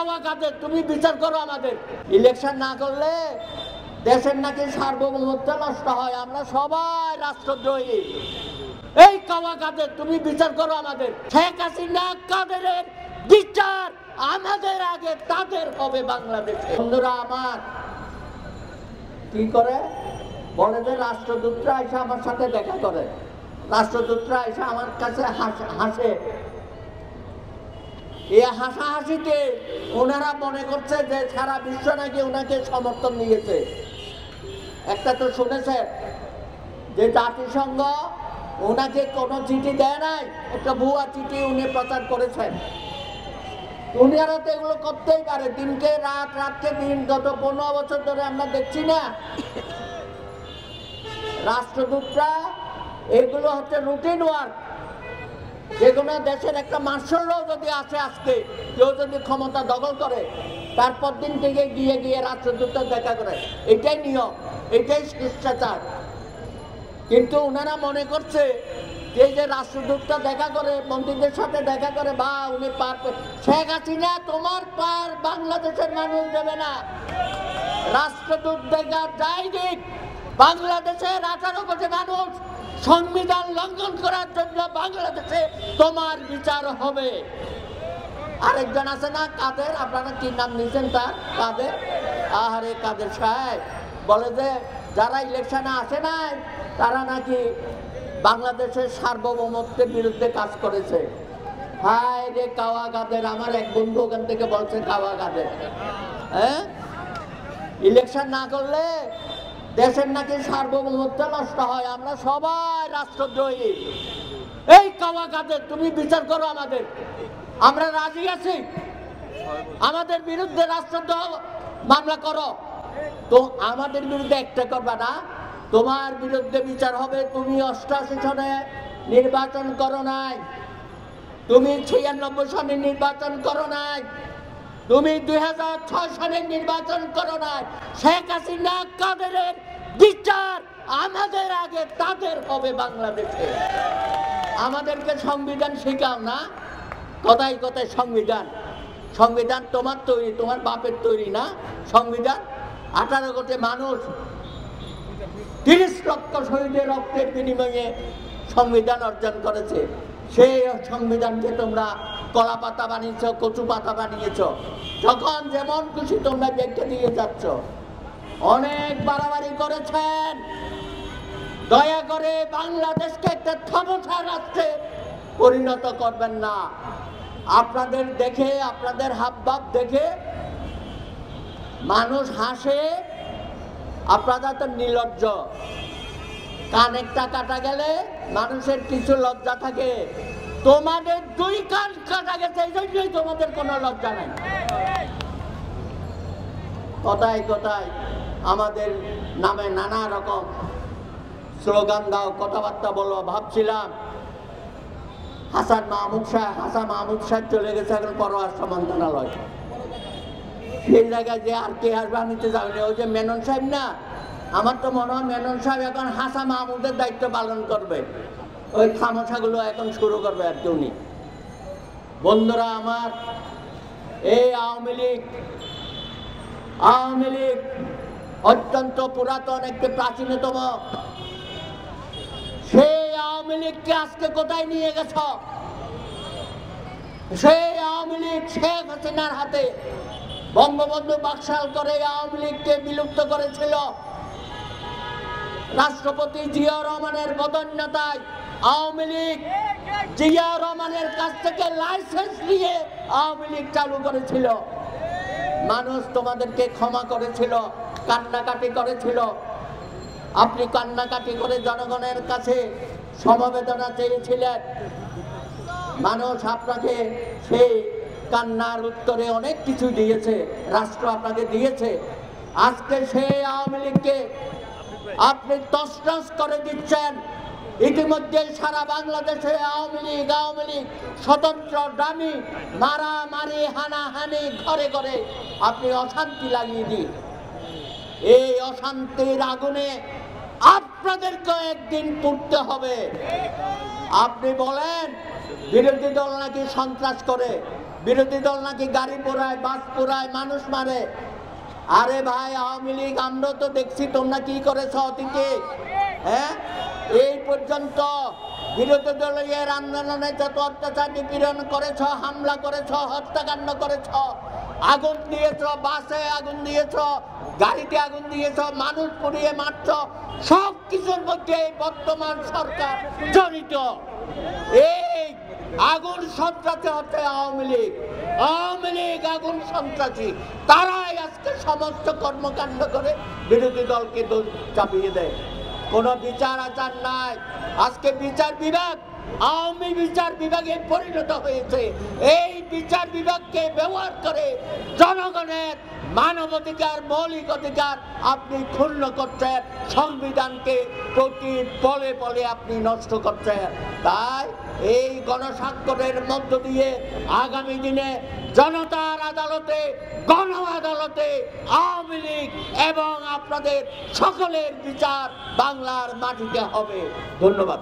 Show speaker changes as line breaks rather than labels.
কাওয়া কাদের তুমি বিচার করো আমাদের। ইলেকশন না করলে দেশের নাকি সার্বভৌমত্ব নষ্ট হয়, আমরা সবাই রাষ্ট্রদ্রোহী। এই কাওয়া কাদের তুমি বিচার করো আমাদের। শেখ হাসিনা কাদেরের বিচার আমাদের আগে তাদের হবে বাংলাদেশে। বন্ধুরা আমার কি করে বলে যে রাষ্ট্রদূতরা এসে আমার সাথে দেখা করে, রাষ্ট্রদূতরা এসে আমার কাছে হাসে। এই হাসাহাসিতে ওনারা মনে করছে যে সারা বিশ্ব নাকি ওনাকে সমর্থন দিয়েছে। একটা তো শুনেছেন যে জাতিসংঘ ওনাকে কোনো চিঠি দেয় নাই, একটা ভুয়া চিঠি উনি প্রচার করেছেন। উনারা তো এগুলো করতেই পারে, দিনকে রাত, রাতকে দিন, গত 15 বছর ধরে আমরা দেখছি না রাষ্ট্রদূতরা এগুলো হচ্ছে রুটিন ওয়ার্ক। যে কোনো দেশের একটা মার্শাল ল যদি আসে, আজকে কেউ যদি ক্ষমতা দখল করে তারপর দিন থেকে গিয়ে গিয়ে রাষ্ট্রদূতরা দেখা করে, এটাই নিয়ম, এটাই শিষ্টাচার। কিন্তু ওনারা মনে করছে যে রাষ্ট্রদূতটা দেখা করে, মন্ত্রীদের সাথে দেখা করে, বা উনি পার, শেখ হাসিনা তোমার পার বাংলাদেশের মানুষ দেবে না। রাষ্ট্রদূত দেখা যাই দিক, বাংলাদেশের 18 কোটি মানুষ সংবিধান লঙ্ঘন করার জন্য বাংলাদেশে তোমার বিচার হবে। আরেকজন আছে না কাদের, আপনারা কি নাম নিয়েছেন তার? কাদের, আহারে কাদের সাহেব বলে যে যারা ইলেকশনে আসে নাই তারা নাকি বাংলাদেশের সার্বভৌমত্বের বিরুদ্ধে কাজ করেছে। হায় রে কাওয়া কাদের, আমার এক বন্ধু ওখান থেকে বলছে কাওয়া কাদের। হ্যাঁ, ইলেকশন না করলে দেশের নাকি সার্বভৌমত্ব নষ্ট হয়, আমরা সবাই রাষ্ট্রদ্রোহী। এই কাওয়া কাদের তুমি বিচার করো আমাদের, আমরা রাজি আছি। আমাদের বিরুদ্ধে রাষ্ট্রদ্রোহ মামলা করো, তো আমাদের বিরুদ্ধে একটা করবা না, তোমার বিরুদ্ধে বিচার হবে। তুমি 88 সনে নির্বাচন করো নাই, তুমি 96 সনে নির্বাচন করো নাই, তুমি 2006 সনে নির্বাচন করো নাই। শেখ হাসিনা কাদেরের বিচার আমাদের আগে তাদের হবে বাংলাদেশে। আমাদেরকে সংবিধান শেখাও না, কথায় কথায় সংবিধান। সংবিধান তোমার তৈরি, তোমার বাপের তৈরি না সংবিধান। 18 কোটি মানুষ 30 লক্ষ শহীদের রক্তের বিনিময়ে সংবিধান অর্জন করেছে। সেই সংবিধানকে তোমরা কলা পাতা বানিয়েছ, কচু পাতা বানিয়েছ, যখন যেমন খুশি তোমরা দেখতে দিয়ে যাচ্ছ। অনেক বাড়াবাড়ি করেছেন, দয়া করে বাংলাদেশকে একটা থামোসা রাষ্ট্রে পরিণত করবেন না। আপনাদের দেখে, আপনাদের হাবভাব দেখে মানুষ হাসে, আপনারা তো নির্লজ্জ। কানেরটা কাটা গেলে মানুষের কিছু লজ্জা থাকে, তোমাদের 2 কান কাটা গেছে, এই জন্যই তোমাদের কোনো লজ্জা নাই। কথায় কথায় আমাদের নামে নানা রকম স্লোগান দাও, কথাবার্তা বলো। ভাবছিলাম হাসান মাহমুদ সাহেব চলে গেছে এখন পররাষ্ট্র মন্ত্রণালয়, সেই জায়গায় যে আর কে আসবে নিতে যাবেন, ওই যে মেনন সাহেব না, আমার তো মনে হয় মেনন সাহেব এখন হাসান মাহমুদের দায়িত্ব পালন করবে, ওই থামসাগুলো এখন শুরু করবে আর কেউ নেই। বন্ধুরা আমার, এই আওয়ামী লীগ অত্যন্ত পুরাতন, একটি প্রাচীনতম। সেই আওয়ামী লীগকে আজকে কোথায় নিয়ে গেছ? সেই আওয়ামী লীগ শেখ হাসিনার হাতে, বঙ্গবন্ধু বাকশাল করে আওয়ামী লীগকে বিলুপ্ত করেছিল। রাষ্ট্রপতি জিয়াউর রহমানের বদান্যতায় আওয়ামী লীগ জিয়াউর রহমানের কাছ থেকে লাইসেন্স নিয়ে আওয়ামী লীগ চালু করেছিল। মানুষ তোমাদেরকে ক্ষমা করেছিল, কান্নাকাটি করেছিল। আপনি কান্নাকাটি করে জনগণের কাছে সমবেদনা চেয়েছিলেন, মানুষ আপনাকে সেই কান্নার উত্তরে অনেক কিছু দিয়েছে, রাষ্ট্র আপনাকে দিয়েছে। আজকে সেই আওয়ামী লীগকে আপনি তছনছ করে দিচ্ছেন। ইতিমধ্যে সারা বাংলাদেশে আওয়ামী লীগ স্বতন্ত্র ডামি, মারামারি, হানাহানি, ঘরে ঘরে আপনি অশান্তি লাগিয়ে দিন। এই অশান্তির আগুনে আপনাদেরকে একদিন পুড়তে হবে। আপনি বলেন বিরোধী দল নাকি সন্ত্রাস করে, বিরোধী দল নাকি গাড়ি পোড়ায়, বাস পোড়ায়, মানুষ মারে। আরে ভাই, আওয়ামী লীগ আমরা তো দেখছি তোমরা কি করেছ অতীতে। হ্যাঁ, এই পর্যন্ত বিরোধী দলীয় আন্দোলনে যত অত্যাচার নিপীড়ন করেছ, হামলা করেছ, হত্যাকাণ্ড করেছ, আগুন দিয়েছ, বাসে আগুন দিয়েছ, গাড়িতে আগুন দিয়েছ, মানুষ পুড়িয়ে মারছ, সব কিছুর মধ্যে বর্তমান সরকার জড়িত। এই আগুন সন্ত্রাসী হচ্ছে আওয়ামী লীগ। আওয়ামী লীগ আগুন সন্ত্রাসী, তারাই আজকে সমস্ত কর্মকাণ্ড করে বিরোধী দলকে দোষ চাপিয়ে দেয়। কোনো বিচার আচার নাই। আজকে বিচার বিভাগ আওয়ামী বিচার বিভাগে পরিণত হয়েছে। এই বিচার বিভাগকে ব্যবহার করে জনগণের মানবাধিকার, মৌলিক অধিকার আপনি ক্ষুণ্ণ করছেন, সংবিধানকে প্রতি পলে পলে আপনি নষ্ট করছেন। তাই এই গণস্বাক্ষরের মধ্য দিয়ে আগামী দিনে জনতার আদালতে, গণ আদালতে আওয়ামী লীগ এবং আপনাদের সকলের বিচার বাংলার মাটিতে হবে। ধন্যবাদ।